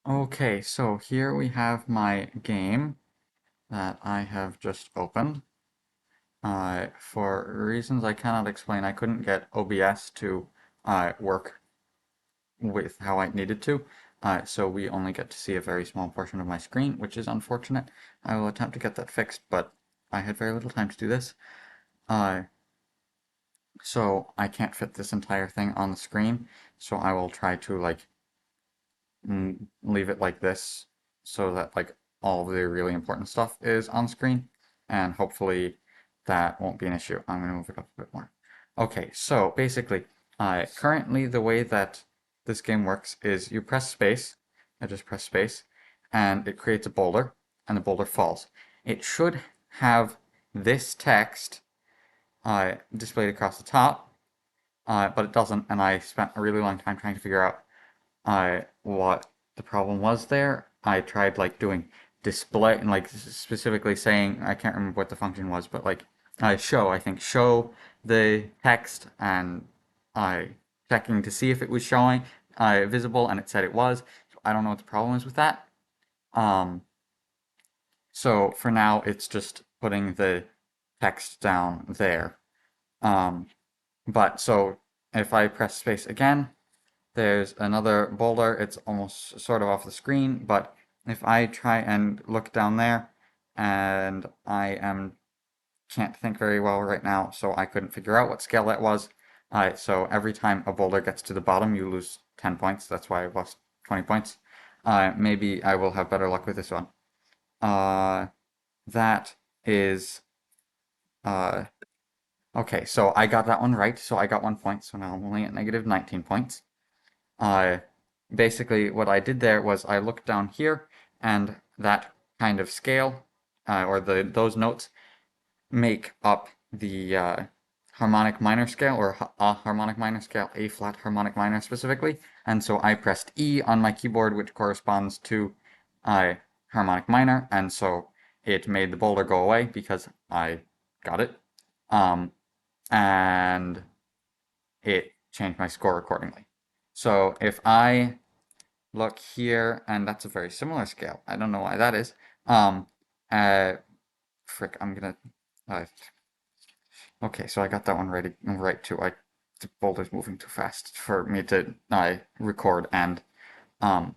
Okay, so here we have my game that I have just opened. For reasons I cannot explain, I couldn't get OBS to work with how I needed to. So we only get to see a very small portion of my screen, which is unfortunate. I will attempt to get that fixed, but I had very little time to do this. Uh, so I can't fit this entire thing on the screen, so I will try to leave it like this so that all of the really important stuff is on screen, and hopefully that won't be an issue. I'm going to move it up a bit more. Okay, so basically, currently the way that this game works is you press space, I just press space, and it creates a boulder, and the boulder falls. It should have this text displayed across the top, but it doesn't, and I spent a really long time trying to figure out what the problem was there. I tried doing display and specifically saying I can't remember what the function was, but show, I think show the text, and I checking to see if it was showing visible, and it said it was. So I don't know what the problem is with that. Um, so for now it's just putting the text down there. Um, but so if I press space again, there's another boulder. It's almost sort of off the screen, but if I try and look down there, and can't think very well right now, so I couldn't figure out what scale that was. So every time a boulder gets to the bottom, you lose 10 points. That's why I lost 20 points. Maybe I will have better luck with this one. Uh, that is, uh, okay, so I got that one right, so I got 1 point, so now I'm only at negative 19 points. Uh, Basically, what I did there was I looked down here, and that kind of scale, or those notes, make up the harmonic minor scale, or a harmonic minor scale, A flat harmonic minor specifically. And so I pressed E on my keyboard, which corresponds to harmonic minor, and so it made the boulder go away because I got it. Um, and it changed my score accordingly. So if I look here, and that's a very similar scale. I don't know why that is. Uh, Frick, I'm gonna. Uh, okay, so I got that one right too. The boulder's moving too fast for me to record and um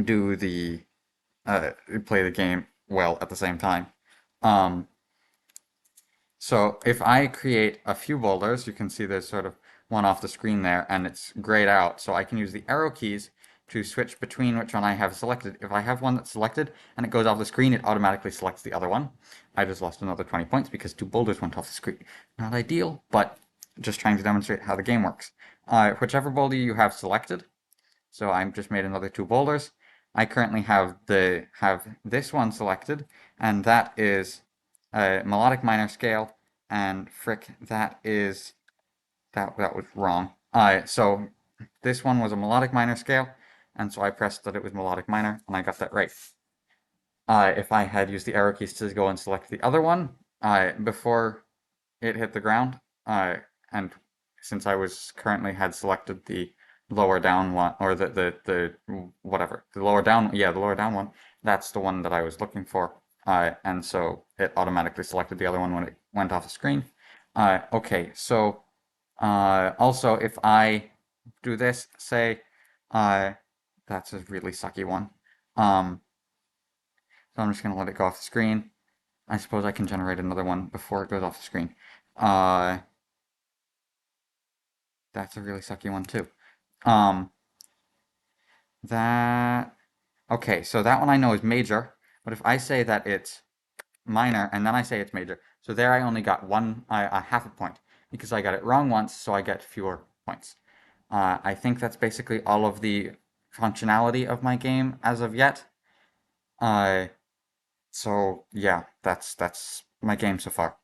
do the play the game well at the same time. Um, So if I create a few boulders, you can see there's sort of one off the screen there, and it's grayed out. So I can use the arrow keys to switch between which one I have selected. If I have one that's selected and it goes off the screen, it automatically selects the other one. I just lost another 20 points because two boulders went off the screen. Not ideal, but just trying to demonstrate how the game works. Whichever boulder you have selected, so I've just made another two boulders. I currently have this one selected, and that is a melodic minor scale, and frick, that was wrong. So this one was a melodic minor scale, and so I pressed that it was melodic minor, and I got that right. If I had used the arrow keys to go and select the other one, before it hit the ground, and since I was currently had selected the lower down one, or the whatever, the lower down, yeah, the lower down one, that's the one that I was looking for. And so it automatically selected the other one when it went off the screen. Okay, so also if I do this, say, uh, that's a really sucky one. Um, so I'm just gonna let it go off the screen. I suppose I can generate another one before it goes off the screen. Uh, that's a really sucky one too. Um, that, okay, so that one I know is major, but if I say that it's minor and then I say it's major, so there I only got a half a point because I got it wrong once, so I get fewer points. I think that's basically all of the functionality of my game as of yet. Uh, so yeah, that's my game so far.